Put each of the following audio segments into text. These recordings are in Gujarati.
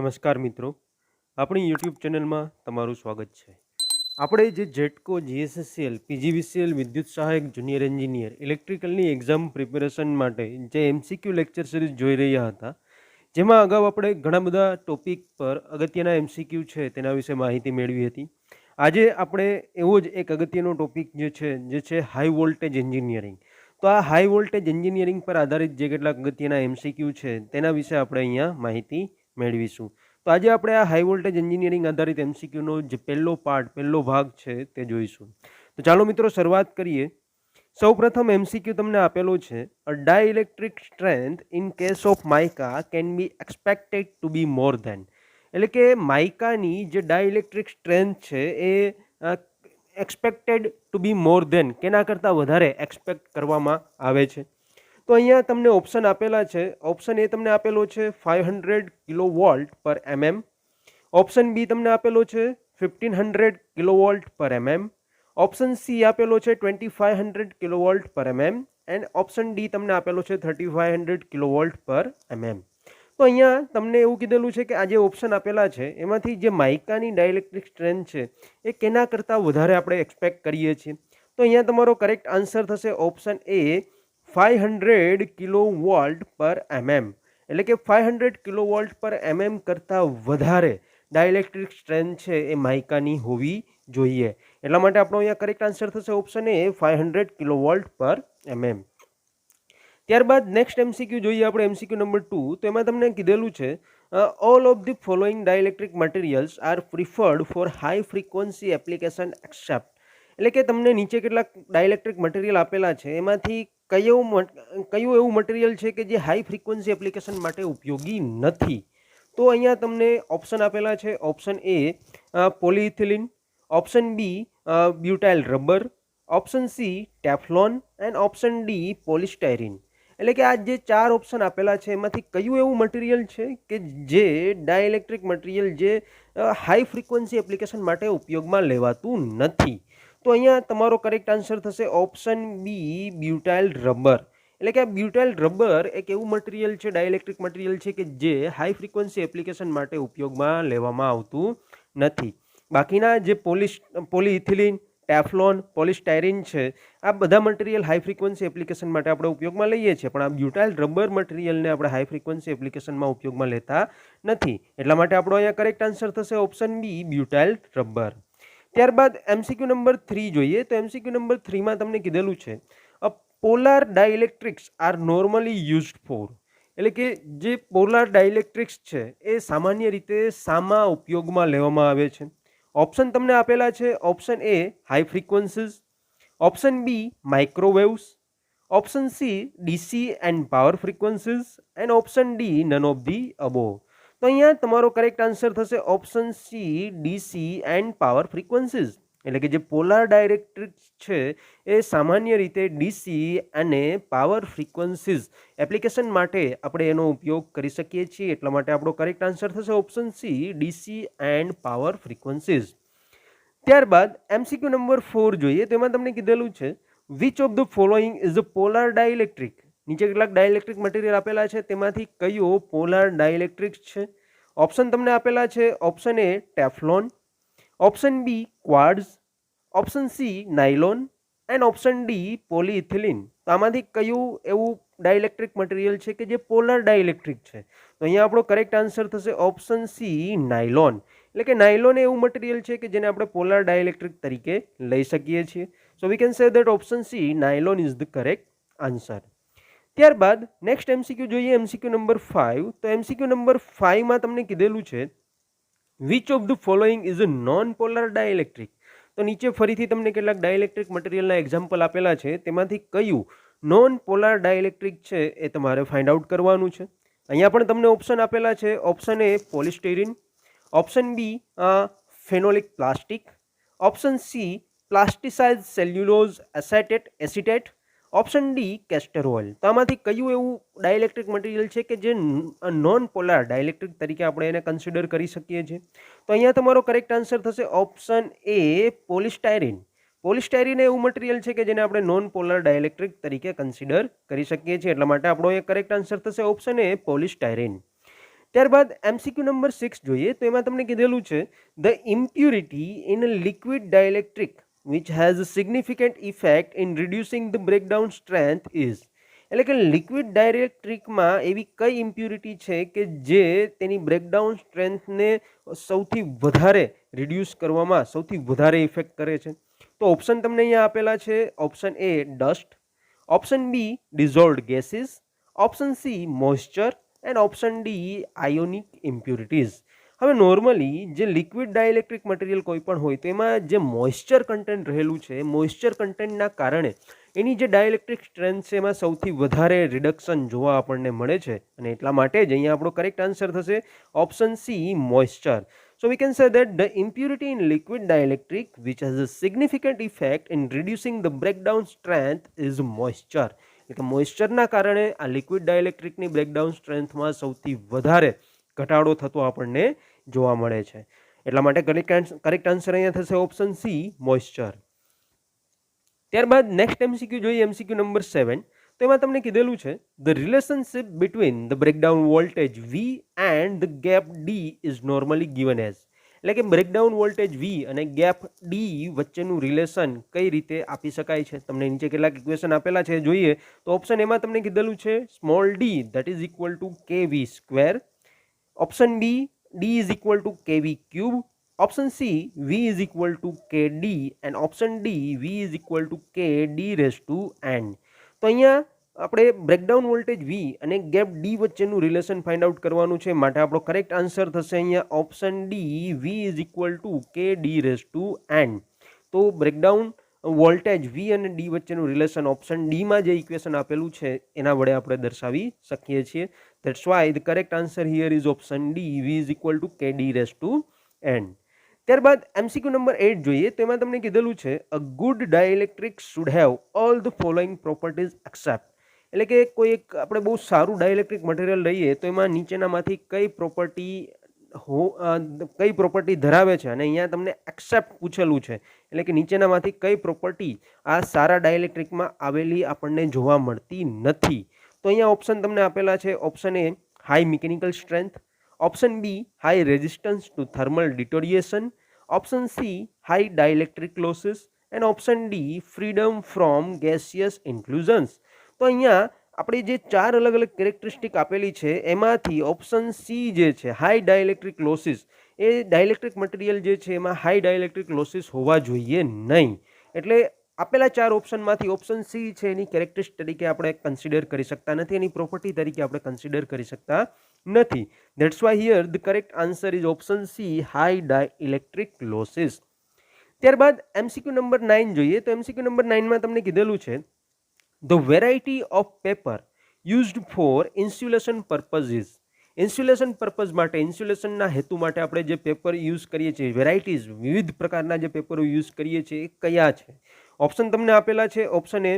નમસ્કાર મિત્રો, આપણી યુટ્યુબ ચેનલમાં તમારું સ્વાગત છે. આપણે જે જેટકો જીએસએસસીએલ પીજીવીસીએલ વિદ્યુત સહાયક જુનિયર એન્જિનિયર ઇલેક્ટ્રિકલની એક્ઝામ પ્રિપેરેશન માટે જે એમસીક્યુ લેક્ચર સિરીઝ જોઈ રહ્યા હતા, જેમાં અગાઉ આપણે ઘણા બધા ટોપિક પર અગત્યના એમસીક્યુ છે તેના વિશે માહિતી મેળવી હતી. આજે આપણે એવો જ એક અગત્યનો ટોપિક જે છે હાઈ વોલ્ટેજ એન્જિનિયરિંગ. તો આ હાઈ વોલ્ટેજ એન્જિનિયરિંગ પર આધારિત જે કેટલાક અગત્યના એમસીક્યુ છે તેના વિશે આપણે અહીંયા માહિતી મેળવીશું. તો આજે આપણે આ હાઈ વોલ્ટેજ એન્જિનિયરિંગ આધારિત એમસીક્યુનો જે પહેલો ભાગ છે તે જોઈશું. તો ચાલો મિત્રો શરૂઆત કરીએ. સૌપ્રથમ એમસીક્યુ તમને આપેલો છે, a dielectric strength in case of mica can be expected to be more than. એટલે કે માઇકાની જે ડાઇલેક્ટ્રિક સ્ટ્રેન્થ છે એ expected to be more than કેના કરતાં વધારે એક્સપેક્ટ કરવામાં આવે છે. તો અહીંયા તમને ઓપ્શન આપેલા છે. ઓપ્શન એ તમને આપેલો છે 500 કિલોવોલ્ટ પર mm. ઓપ્શન બી તમને આપેલો છે 1500 કિલોવોલ્ટ પર mm. ઓપ્શન સી આપેલો છે 2500 કિલોવોલ્ટ પર mm એન્ડ ઓપ્શન ડી તમને આપેલો છે 3500 કિલોવોલ્ટ પર mm. તો અહીંયા તમને એવું કીધેલું છે કે આ જે ઓપ્શન આપેલા છે એમાંથી જે માઇકાની ડાઇલેક્ટ્રિક સ્ટ્રેન્થ છે એ કેના કરતાં વધારે આપણે એક્સપેક્ટ કરીએ છીએ. તો અહીંયા તમારો કરેક્ટ આન્સર થશે ઓપ્શન એ 500 કિલોવોલ્ટ પર mm. એટલે કે 500 કિલોવોલ્ટ પર mm કરતાં વધારે ડાઇલેક્ટ્રિક સ્ટ્રેન્થ છે એ માઇકાની હોવી જોઈએ. એટલા માટે આપણો અહીંયા કરેક્ટ આન્સર થશે ઓપ્શન એ 500 કિલોવોલ્ટ પર mm. ત્યારબાદ નેક્સ્ટ એમસીક્યુ જોઈએ આપણે, એમસીક્યુ નંબર 2. તો એમાં તમને કીધેલું છે, all of the following dielectric materials are preferred for high frequency application except. એટલે કે તમને નીચે કેટલાક ડાઇલેક્ટ્રિક મટીરિયલ આપેલા છે, એમાંથી કયું એવું મટીરિયલ છે કે જે હાઈ ફ્રીક્વન્સી એપ્લિકેશન માટે ઉપયોગી નથી. તો અહીંયા તમને ઓપ્શન આપેલા છે. Option A polyethylene, option B butyl rubber, option C Teflon and option D polystyrene. એટલે કે આ જે 4 ઓપ્શન આપેલા છે એમાંથી કયું એવું મટીરિયલ છે કે જે ડાઇલેક્ટ્રિક મટીરિયલ જે હાઈ ફ્રીક્વન્સી એપ્લિકેશન માટે ઉપયોગમાં લેવાતું નથી. તો અહીંયા તમારો કરેક્ટ આન્સર થશે ઓપ્શન બી બ્યુટાઇલ રબર. એટલે કે આ બ્યુટાઇલ રબર એક એવું મટીરિયલ છે, ડાઇલેક્ટ્રિક મટીરિયલ છે કે જે હાઈ ફ્રીક્વન્સી એપ્લિકેશન માટે ઉપયોગમાં લેવામાં આવતું નથી. બાકીના જે પોલીઇથિલિન, ટેફલોન, પોલિસ્ટાયરીન છે, આ બધા મટીરિયલ હાઈ ફ્રીક્વન્સી એપ્લિકેશન માટે આપણે ઉપયોગમાં લઈએ છીએ, પણ આ બ્યુટાઇલ રબર મટીરિયલને આપણે હાઈ ફ્રીક્વન્સી એપ્લિકેશનમાં ઉપયોગમાં લેતા નથી. એટલા માટે આપણો અહીંયા કરેક્ટ આન્સર થશે ઓપ્શન બી બ્યુટાઇલ રબર. ત્યારબાદ એમસીક્યુ નંબર 3 જોઈએ. તો એમસીક્યુ નંબર 3માં તમને કીધેલું છે, a polar dielectrics are normally used for. એટલે કે જે પોલાર ડાઇલેક્ટ્રિક્સ છે એ સામાન્ય રીતે શામાં ઉપયોગમાં લેવામાં આવે છે. ઓપ્શન તમને આપેલા છે. Option A high frequencies, option B microwaves, option C DC and power frequencies and option D none of the above. તો અહીંયા તમારો કરેક્ટ આન્સર થશે option C DC and power frequencies. એટલે કે જે પોલાર ડાઇલેક્ટ્રિક્સ છે એ સામાન્ય રીતે ડીસી અને પાવર ફ્રીક્વન્સીઝ એપ્લિકેશન માટે આપણે એનો ઉપયોગ કરી શકીએ છીએ. એટલા માટે આપણો કરેક્ટ આન્સર થશે option C DC and power frequencies. ત્યારબાદ એમસીક્યુ નંબર 4 જોઈએ. તેમાં તમને કીધેલું છે, which of the following is a polar dielectric. નીચે કેટલાક ડાઇલેક્ટ્રિક મટીરિયલ આપેલા છે, તેમાંથી કયો પોલાર ડાઇલેક્ટ્રિક છે. ઓપ્શન તમને આપેલા છે. Option A Teflon, option B quartz, option C nylon and option D polyethylene. તો આમાંથી કયું એવું ડાઇલેક્ટ્રિક મટીરિયલ છે કે જે પોલાર ડાઇલેક્ટ્રિક છે. તો અહીંયા આપણો કરેક્ટ આન્સર થશે ઓપ્શન સી નાયલોન. એટલે કે નાયલોન એવું મટીરિયલ છે કે જેને આપણે પોલાર ડાઇલેક્ટ્રિક તરીકે લઈ શકીએ છીએ. So we can say that option C nylon is the correct answer. ત્યારબાદ નેક્સ્ટ એમસીક્યુ જોઈએ, એમસીક્યુ નંબર 5. તો એમસીક્યુ નંબર 5માં તમને કીધેલું છે, which of the following is a non polar dielectric. તો નીચે ફરીથી તમને કેટલાક ડાઇલેક્ટ્રિક મટીરિયલના એક્ઝામ્પલ આપેલા છે, તેમાંથી કયું નોન પોલાર ડાઇલેક્ટ્રિક છે એ તમારે ફાઇન્ડ આઉટ કરવાનું છે. અહીંયા પણ તમને ઓપ્શન આપેલા છે. Option A polystyrene, option B phenolic plastic, option C plasticise cellulose acetate, option D castor oil. તો આમાંથી કયું એવું ડાઇલેક્ટ્રિક મટીરિયલ છે કે જે નોન પોલાર ડાઇલેક્ટ્રિક તરીકે આપણે એને કન્સિડર કરી શકીએ છીએ. તો અહીંયા તમારો કરેક્ટ આન્સર થશે ઓપ્શન એ પોલિસ્ટાયરીન. પોલિસ્ટાયરીન એવું મટીરિયલ છે કે જેને આપણે નોન પોલાર ડાઇલેક્ટ્રિક તરીકે કન્સિડર કરી શકીએ છીએ. એટલા માટે આપણો એ કરેક્ટ આન્સર થશે ઓપ્શન એ પોલિસ્ટાયરીન. ત્યારબાદ MCQ નંબર 6 જોઈએ તો એમાં તમને કીધેલું છે the impurity in a liquid dielectric which has a significant effect in reducing the breakdown strength is, એટલે કે લિક્વિડ ડાયરેક્ટ્રિકમાં એવી કઈ ઇમ્પ્યુરિટી છે કે જે તેની બ્રેકડાઉન સ્ટ્રેન્થને સૌથી વધારે રિડ્યુસ કરવામાં સૌથી વધારે ઇફેક્ટ કરે છે? તો ઓપ્શન તમને અહીંયા આપેલા છે. Option A dust, option B dissolved gases, option C moisture and option D ionic impurities. હવે નોર્મલી જે લિક્વિડ ડાઇલેક્ટ્રિક મટીરિયલ કોઈ પણ હોય તો એમાં જે મોઇસ્ચર કન્ટેન્ટ રહેલું છે, મોઇસ્ચર કન્ટેન્ટના કારણે એની જે ડાઇલેક્ટ્રિક સ્ટ્રેન્થ છે એમાં સૌથી વધારે રિડક્શન જોવા આપણને મળે છે, અને એટલા માટે જ અહીંયા આપણો કરેક્ટ આન્સર થશે option C moisture. So we can say that the impurity in liquid dielectric which has a significant effect in reducing the breakdown strength is moisture. એટલે મોઇસ્ચરના કારણે આ લિક્વિડ ડાઇલેક્ટ્રિકની બ્રેકડાઉન સ્ટ્રેન્થમાં સૌથી વધારે ઘટાડો થતો આપણને જોવા મળે છે. એટલા માટે કરેક્ટ આન્સર અહીંયા થશે ઓપ્શન સી મોઇસ્ચર. ત્યારબાદ નેક્સ્ટ MCQ જોઈએ, MCQ નંબર 7. તો એમાં તમને કીધેલું છે the relationship between the breakdown voltage V and the gap D is normally given as, એટલે કે બ્રેકડાઉન વોલ્ટેજ V અને ગેપ D વચ્ચેનું રિલેશન કઈ રીતે આપી શકાય છે? તમને નીચે કેટલાક ઇક્વેશન આપેલા છે, જોઈએ તો ઓપ્શન એમાં તમને કીધેલું છે small d that is equal to kV square, option B d is equal to kV cube, option C V is equal to kd and option D V is equal to kd raised to n. તો અહીંયા આપણે બ્રેકડાઉન વોલ્ટેજ V અને ગેપ D વચ્ચેનું રિલેશન ફાઇન્ડ આઉટ કરવાનું છે, માટે આપણો કરેક્ટ આન્સર થશે અહીંયા option D V is equal to kd raised to n. તો બ્રેકડાઉન વોલ્ટેજ V અને D વચ્ચેનું રિલેશન ઓપ્શન ડીમાં જે ઇક્વેશન આપેલું છે એના વડે આપણે દર્શાવી શકીએ છીએ. That's why the correct answer here is option D, V is equal to kd raised to n. ત્યારબાદ MCQ નંબર 8 જોઈએ તો એમાં તમને કીધેલું છે a good dielectric should have all the following properties accept, એટલે કે કોઈ એક આપણે બહુ સારું ડાઇલેક્ટ્રિક મટીરિયલ લઈએ તો એમાં નીચેનામાંથી કઈ પ્રોપર્ટી ધરાવે છે, અને અહીંયા તમને એક્સેપ્ટ પૂછેલું છે, એટલે કે નીચેનામાંથી કઈ પ્રોપર્ટી આ સારા ડાઇલેક્ટ્રિકમાં આવેલી આપણને જોવા મળતી નથી? તો અહીંયા ઓપ્શન તમને આપેલા છે. Option A high mechanical strength, option B high resistance to thermal deterioration, option C high dielectric losses and option D freedom from gaseous inclusions. તો અહીંયા આપણે જે ચાર અલગ અલગ કેરેક્ટરિસ્ટિક આપેલી છે એમાંથી ઓપ્શન સી જે છે હાઈ ડાઇલેક્ટ્રિક લોસીસ, એ ડાઇલેક્ટ્રિક મટીરિયલ જે છે એમાં હાઈ ડાઇલેક્ટ્રિક લોસીસ હોવા જોઈએ નહીં. એટલે આપેલા ચાર ઓપ્શનમાંથી ઓપ્શન સી છે એની કેરેક્ટરિસ્ટિક તરીકે આપણે કન્સિડર કરી શકતા નથી, એની પ્રોપર્ટી તરીકે આપણે કન્સિડર કરી શકતા નથી. That's why here the correct answer is option C, high dielectric losses. ત્યારબાદ MCQ નંબર 9 જોઈએ તો MCQ નંબર 9 માં તમને કીધેલું છે the variety of paper used for insulation purposes. Insulation purpose માટે, ઇન્સ્યુલેશનના હેતુ માટે આપણે જે પેપર યુઝ કરીએ છીએ, વેરાયટીઝ વિવિધ પ્રકારના જે પેપરો યુઝ કરીએ છીએ એ કયા છે? ઓપ્શન તમને આપેલા છે. Option A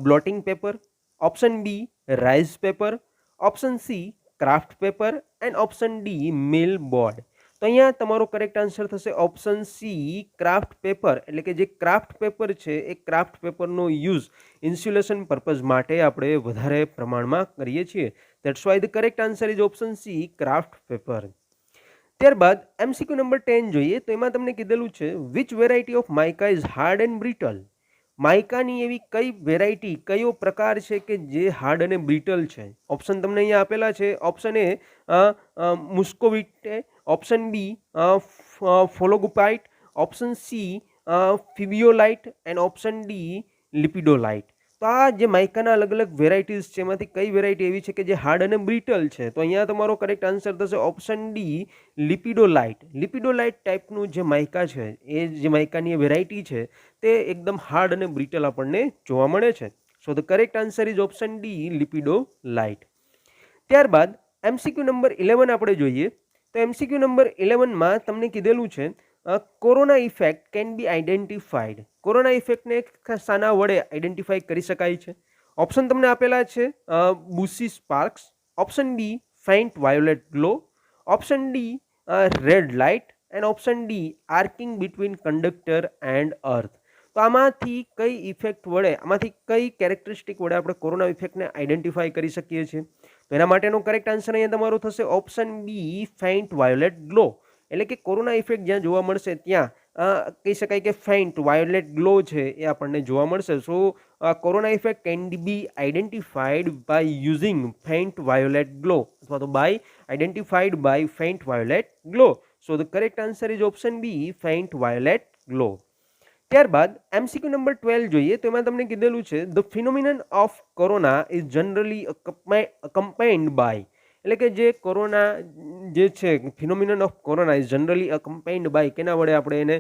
blotting paper, option B rice paper, option C kraft paper and option D millboard. તો અહીંયા તમારો કરેક્ટ આન્સર થશે ઓપ્શન સી ક્રાફ્ટ પેપર, એટલે કે જે ક્રાફ્ટ પેપર છે એ ક્રાફ્ટ પેપરનો યુઝ ઇન્સ્યુલેશન પર્પઝ માટે આપણે વધારે પ્રમાણમાં કરીએ છીએ. That's why the correct answer is option C, craft paper. ત્યારબાદ MCQ નંબર 10 જોઈએ તો એમાં તમને કીધેલું છે which variety of mica is hard and brittle. માઇકાની એવી કઈ વેરાયટી, કયો પ્રકાર છે કે જે હાર્ડ અને બ્રિટલ છે? ઓપ્શન તમને અહીંયા આપેલા છે. Option A muscovite, option B phlogopite, option C fibiolite and option D lepidolite. તો આ જે માઇકાના અલગ અલગ વેરાયટીઝ છે એમાંથી કઈ વેરાયટી એવી છે કે જે હાર્ડ અને બ્રિટલ છે? તો અહીંયા તમારો કરેક્ટ આન્સર થશે ઓપ્શન ડી લિપિડોલાઇટ. લિપિડોલાઇટ ટાઈપનું જે માઇકા છે એ જે માઇકાની વેરાયટી છે તે એકદમ હાર્ડ અને બ્રિટલ આપણને જોવા મળે છે. So the correct answer is option D lepidolite. ત્યારબાદ MCQ નંબર 11 આપણે જોઈએ તો MCQ નંબર 11માં તમને કીધેલું છે corona effect can be identified. Corona ઇફેક્ટને શાના વડે આઈડેન્ટિફાઈ કરી શકાય છે? ઓપ્શન તમને આપેલા છે bushy sparks, option B faint violet glow, option D red light and option D arcing between conductor and earth. તો આમાંથી કઈ ઇફેક્ટ વડે, આમાંથી કઈ કેરેક્ટરિસ્ટિક વડે આપણે કોરોના ઇફેક્ટને આઈડેન્ટિફાઈ કરી શકીએ છીએ? તો એના માટેનો કરેક્ટ આન્સર અહીંયા તમારો થશે option B faint violet glow. એટલે કે કોરોના ઇફેક્ટ જ્યાં જોવા મળશે ત્યાં કહી શકાય કે ફેઇન્ટ વાયોલેટ ગ્લો છે એ આપણને જોવા મળશે. So corona effect can be identified by using faint violet glow અથવા તો by identified by faint violet glow. So the correct answer is option B faint violet glow. ત્યારબાદ એમસીક્યુ નંબર 12 જોઈએ તો એમાં તમને કીધેલું છે the phenomenon of corona is generally accompanied by. એટલે કે જે કોરોના જે છે phenomenon of corona is generally accompanied by કેના વડે આપણે એને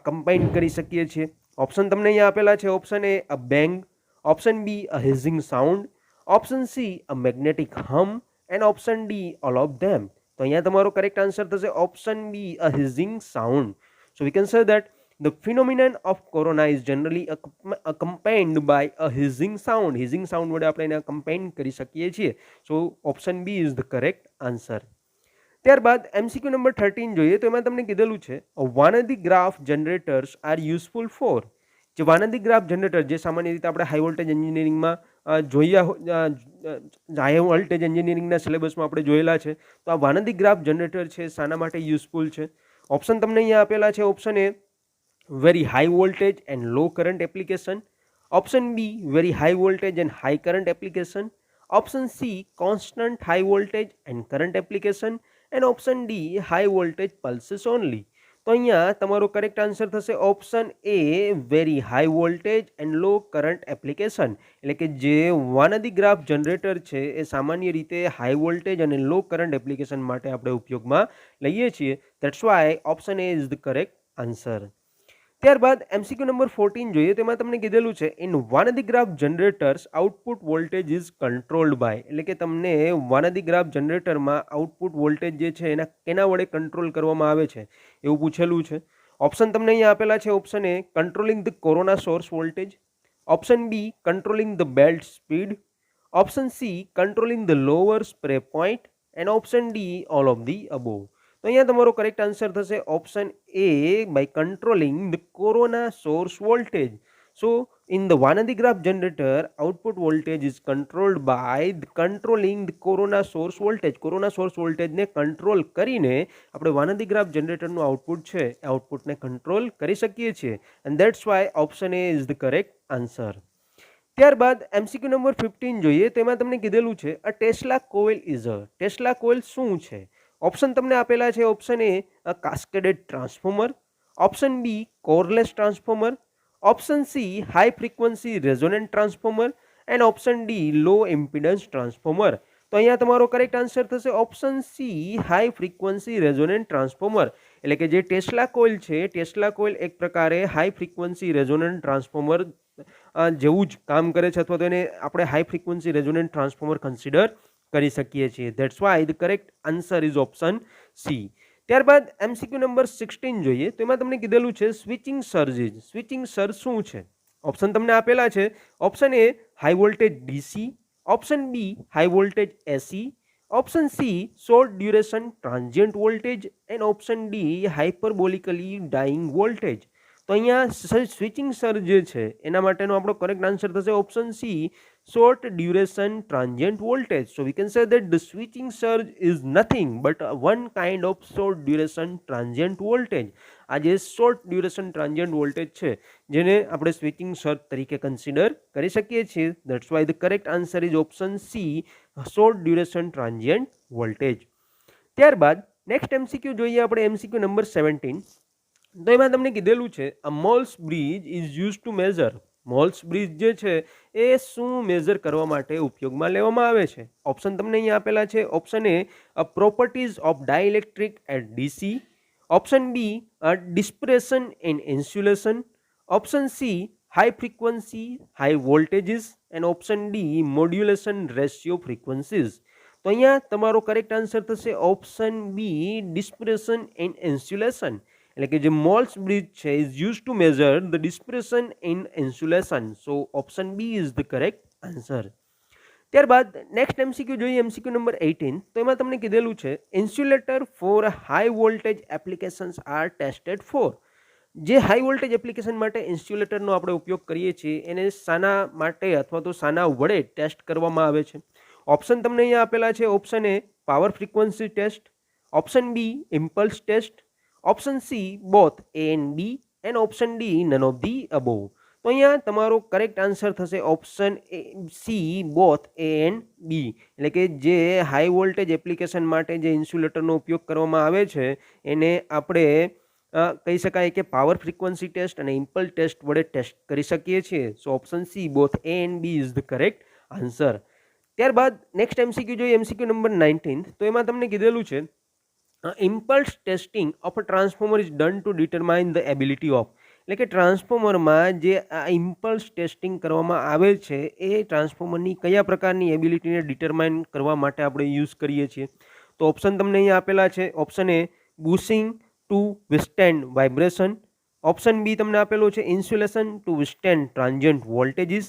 કમ્પાઇન્ડ કરી શકીએ છીએ. ઓપ્શન તમને અહીંયા આપેલા છે. Option A a bang, option B a hissing sound, option C a magnetic hum and option D all of them. તો અહીંયા તમારો કરેક્ટ આન્સર થશે option B a hissing sound. So we can say that the phenomenon of corona is generally accompanied by a hissing sound. Hissing sound વડે આપણે એને accompany કરી શકીએ છીએ. So option B is the correct answer. ત્યારબાદ એમસીક્યુ નંબર 13 જોઈએ તો એમાં તમને કીધેલું છે Van de Graaff generators are useful for. જે વાનદી ગ્રાફ જનરેટર જે સામાન્ય રીતે આપણે હાઈ વોલ્ટેજ એન્જિનિયરિંગમાં હાઈ વોલ્ટેજ એન્જિનિયરિંગના સિલેબસમાં આપણે જોયેલા છે. તો આ વાનદી ગ્રાફ જનરેટર છે શાના માટે યુઝફુલ છે? ઓપ્શન તમને અહીંયા આપેલા છે. Option A very high voltage and low current application, option B very high voltage and high current application, option C constant high voltage and current application, and option D high voltage pulses only. તો અહીંયા તમારો કરેક્ટ આન્સર થશે option A very high voltage and low current application. એટલે કે જે વાનદી ગ્રાફ જનરેટર છે એ સામાન્ય રીતે હાઈ વોલ્ટેજ અને લો કરંટ એપ્લિકેશન માટે આપણે ઉપયોગમાં લઈએ છીએ. That's why option A is the correct answer. ત્યારબાદ એમસીક્યુ નંબર 14 જોઈએ તેમાં તમને કીધેલું છે in Van de Graaff generators output voltage is controlled by. એટલે કે તમને વાનદી ગ્રાફ જનરેટરમાં આઉટપુટ વોલ્ટેજ જે છે એના કેના વડે કંટ્રોલ કરવામાં આવે છે એવું પૂછેલું છે. ઓપ્શન તમને અહીંયા આપેલા છે. Option A controlling the corona source voltage, option B controlling the belt speed, option C controlling the lower spray point and option D all of the above. તો અહીંયા તમારો કરેક્ટ આન્સર થશે option A by controlling the corona source voltage. So in the Van de Graaff generator output voltage is controlled by controlling the corona source voltage. Corona source વોલ્ટેજને કંટ્રોલ કરીને આપણે વાનદી ગ્રાફ જનરેટરનું આઉટપુટ છે એ આઉટપુટને કંટ્રોલ કરી શકીએ છીએ. And that's why option A is the correct answer. ત્યારબાદ એમસીક્યુ નંબર 15 જોઈએ તો એમાં તમને કીધેલું છે a Tesla coil is a. Tesla coil શું છે? ઓપ્શન તમને આપેલા છે. Option A cascaded transformer, option B coreless transformer, option C high frequency resonant transformer and option D low impedance transformer. તો અહીંયા તમારો કરેક્ટ આન્સર થશે option C high frequency resonant transformer. એટલે કે જે ટેસ્લા કોઇલ છે ટેસ્લા કોઇલ એક પ્રકારે હાઈ ફ્રીક્વન્સી રેઝોનન્ટ ટ્રાન્સફોર્મર જેવું જ કામ કરે છે અથવા તો એને આપણે high frequency resonant transformer consider કરી શકીએ છીએ. That's Y the correct answer is option C. ત્યારબાદ એમસીક્યુ નંબર 16 જોઈએ તો એમાં તમને કીધેલું છે સ્વિચિંગ સર્જ. સ્વિચિંગ સર્જ શું છે? ઓપ્શન તમને આપેલા છે. Option A high voltage DC, option B high voltage AC, option C short duration transient voltage and option D hyperbolically dying voltage. તો અહીંયા સ્વિચિંગ સર્જ જે છે એના માટેનો આપણો કરેક્ટ આન્સર થશે option C short duration transient voltage. So we can say that the switching surge is nothing but one kind of short duration transient voltage. આ જે short duration transient voltage છે જેને આપણે સ્વિચિંગ સર્જ તરીકે કન્સિડર કરી શકીએ છીએ. That's why the correct answer is option C short duration transient voltage. ત્યારબાદ નેક્સ્ટ એમસીક્યુ જોઈએ આપણે એમસીક્યુ નંબર 17. તો એમાં તમને કીધેલું છે a Mole's bridge is use to measure. Mole's bridge જે છે એ શું મેઝર કરવા માટે ઉપયોગમાં લેવામાં આવે છે? ઓપ્શન તમને અહીંયા આપેલા છે. Option A properties of dielectric at DC, option B dispersion in insulation, option C high frequency high voltages and option D modulation ratio frequencies. તો અહીંયા તમારો કરેક્ટ આન્સર થશે option B dispersion in insulation. એટલે કે જે મોલ્સ બ્રિજ છે is use to measure the dispersion in insulation. So option B is the correct answer. ત્યારબાદ નેક્સ્ટ એમસીક્યુ જોઈએ એમસીક્યુ નંબર 18. તો એમાં તમને કીધેલું છે insulator for high voltage applications are tested for. જે હાઈ વોલ્ટેજ એપ્લિકેશન માટે ઇન્સ્યુલેટરનો આપણે ઉપયોગ કરીએ છીએ એને શાના માટે અથવા તો શાના વડે ટેસ્ટ કરવામાં આવે છે? ઓપ્શન તમને અહીંયા આપેલા છે. Option A power frequency test, option B impulse test, option C both A and B, and option D none of the above. તો અહીંયા તમારો કરેક્ટ આન્સર થશે option C both A and B. એટલે કે જે હાઈ વોલ્ટેજ એપ્લિકેશન માટે જે ઇન્સ્યુલેટરનો ઉપયોગ કરવામાં આવે છે એને આપણે કહી શકાય કે પાવર ફ્રીક્વન્સી ટેસ્ટ અને ઇમ્પલ્સ ટેસ્ટ વડે ટેસ્ટ કરી શકીએ છીએ. So option C both A and B is the correct answer. ત્યારબાદ નેક્સ્ટ એમસીક્યુ જોઈએ, એમસીક્યુ નંબર 19. તો એમાં તમને કીધેલું છે impulse testing of a transformer is done to determine the ability of. એટલે કે ટ્રાન્સફોર્મરમાં જે આ ઇમ્પલ્સ ટેસ્ટિંગ કરવામાં આવે છે એ ટ્રાન્સફોર્મરની કયા પ્રકારની એબિલિટીને ડિટરમાઇન કરવા માટે આપણે યુઝ કરીએ છીએ. તો ઓપ્શન તમને અહીંયા આપેલા છે. Option A bushing to withstand vibration, option B તમને આપેલો છે insulation to withstand transient voltages,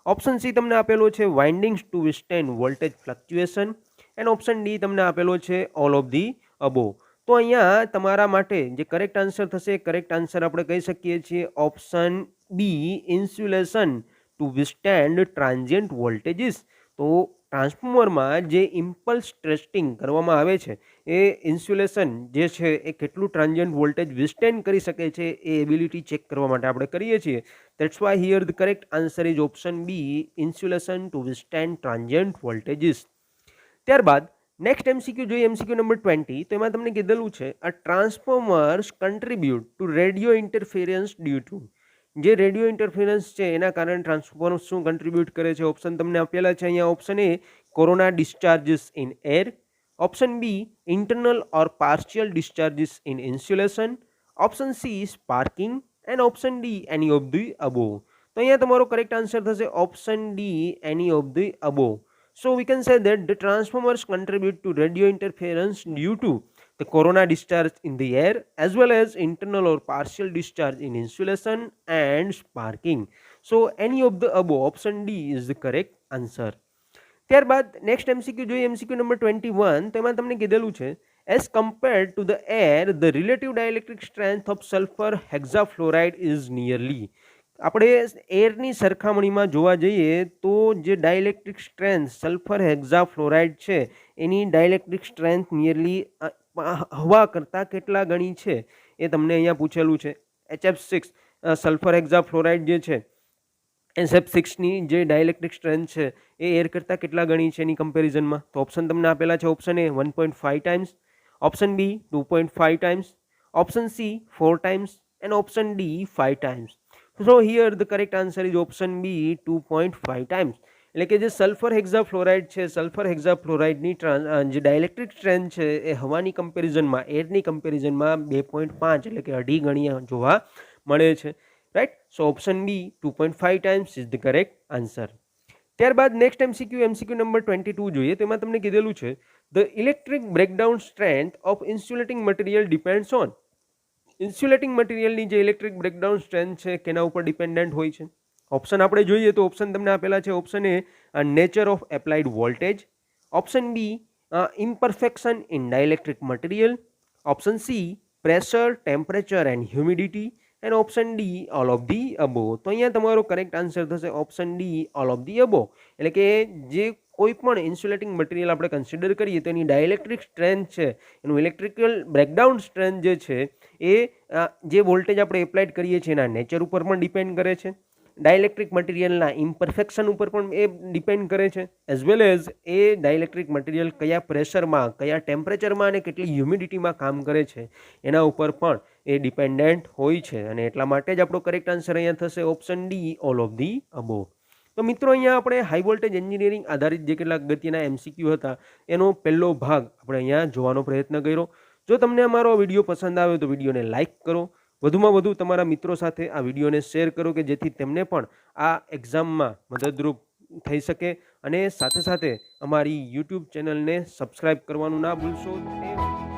option C તમને આપેલો છે windings to withstand voltage fluctuation, and option D તમને આપેલો છે ઓલ ઓફ ધી અબોવ. તો અહીંયા તમારા માટે જે કરેક્ટ આન્સર થશે, કરેક્ટ આન્સર આપણે કહી શકીએ છીએ option B insulation to withstand transient voltages. તો ટ્રાન્સફોર્મરમાં જે ઇમ્પલ્સ ટેસ્ટિંગ કરવામાં આવે છે એ ઇન્સ્યુલેશન જે છે એ કેટલું ટ્રાન્ઝિયન્ટ વોલ્ટેજ વિસ્ટેન્ડ કરી શકે છે એ એબિલિટી ચેક કરવા માટે આપણે કરીએ છીએ. That's why here the correct answer is option B insulation to withstand transient voltages. ત્યારબાદ નેક્સ્ટ એમસીક્યુ જોઈએ, એમસીક્યુ નંબર 20. તો એમાં તમને કીધેલું છે a transformers contribute to radio interference due to. જે રેડિયો ઇન્ટરફિયરન્સ છે એના કારણે ટ્રાન્સફોર્મર શું કન્ટ્રીબ્યુટ કરે છે. ઓપ્શન તમને આપેલા છે અહીંયા. Option A corona discharges in air, option B internal or partial discharges in insulation, option C sparking, and option D any of the above. તો અહીંયા તમારો કરેક્ટ આન્સર થશે option D any of the above. So we can say that the transformers contribute to radio interference due to the corona discharge in the air as well as internal or partial discharge in insulation and sparking. So any of the above, option D is the correct answer. ત્યારબાદ નેક્સ્ટ એમસીક્યુ જોઈએ, એમસીક્યુ નંબર 21. તો એમાં તમને કીધેલું છે as compared to the air the relative dielectric strength of sulphur hexafluoride is nearly. આપણે એરની સરખામણીમાં જોવા જઈએ તો જે ડાયલેક્ટ્રિક સ્ટ્રેન્થ સલ્ફર હેક્ઝાફ્લોરાઇડ છે એની ડાયલેક્ટ્રિક સ્ટ્રેન્થ નિયરલી હવા કરતાં કેટલા ગણી છે એ તમને અહીંયા પૂછેલું છે. HF6 સલ્ફર હેક્ઝાફ્લોરાઇડ જે છે SF6ની જે ડાયલેક્ટ્રિક સ્ટ્રેન્થ છે એ એર કરતાં કેટલા ગણી છે એની કમ્પેરિઝનમાં. તો ઓપ્શન તમને આપેલા છે. Option A 1.5 times, option B 2.5 times, option C 4 times, and option D 5 times. So here the correct answer is option B 2.5 times. એટલે કે જે સલ્ફર હેક્ઝાફ્લોરાઇડ છે, સલ્ફર હેક્ઝાફ્લોરાઇડની જે ડાયલેક્ટ્રિક સ્ટ્રેન્થ છે એ હવાની કમ્પેરિઝનમાં, એરની કમ્પેરિઝનમાં 2.5 એટલે કે અઢી ગણી જોવા મળે છે. Right. So option B 2.5 times is the correct answer. ત્યારબાદ નેક્સ્ટ એમસીક્યુ, એમસીક્યુ નંબર 22 જોઈએ. તો એમાં તમને કીધેલું છે the electric breakdown strength of insulating material depends on. Insulating મટીરિયલની જે ઇલેક્ટ્રિક બ્રેકડાઉન સ્ટ્રેન્થ છે કેના ઉપર ડિપેન્ડન્ટ હોય છે. ઓપ્શન આપણે જોઈએ તો ઓપ્શન તમને આપેલા છે. Option A nature of applied voltage, option B imperfection in dielectric material, option C pressure, temperature and humidity, and option D all of the above. તો અહીંયા તમારો કરેક્ટ આન્સર થશે option D all of the above. એટલે કે જે કોઈ પણ ઇન્સ્યુલેટિંગ મટીરિયલ આપણે કન્સિડર કરીએ તો એની ડાયલેક્ટ્રિક સ્ટ્રેન્થ છે, એનું ઇલેક્ટ્રિકલ બ્રેકડાઉન સ્ટ્રેન્થ જે છે એ જે વોલ્ટેજ આપણે એપ્લાઇડ કરીએ છીએ એના નેચર ઉપર પણ ડિપેન્ડ કરે છે, ડાયલેક્ટ્રિક મટીરિયલના ઇમ્પરફેક્શન ઉપર પણ એ ડિપેન્ડ કરે છે, as well as a dielectric material કયા પ્રેશરમાં, કયા ટેમ્પરેચરમાં અને કેટલી હ્યુમિડિટીમાં કામ કરે છે એના ઉપર પણ એ ડિપેન્ડન્ટ હોય છે. અને એટલા માટે જ આપણો કરેક્ટ આન્સર અહીંયા થશે option D all of the above. તો મિત્રો અહીંયા આપણે હાઈ વોલ્ટેજ એન્જિનિયરિંગ આધારિત જે કેટલાક અગત્યના એમસીક્યુ હતા એનો પહેલો ભાગ આપણે અહીંયા જોવાનો પ્રયત્ન કર્યો. જો તમને અમારો વિડીયો પસંદ આવ્યો તો વિડીયોને લાઇક કરો, વધુમાં વધુ તમારા મિત્રો સાથે આ વિડીયોને શેર કરો કે જેથી તેમને પણ આ એક્ઝામમાં મદદરૂપ થઈ શકે. અને સાથે સાથે અમારી યુટ્યુબ ચેનલને સબસ્ક્રાઈબ કરવાનું ના ભૂલશો.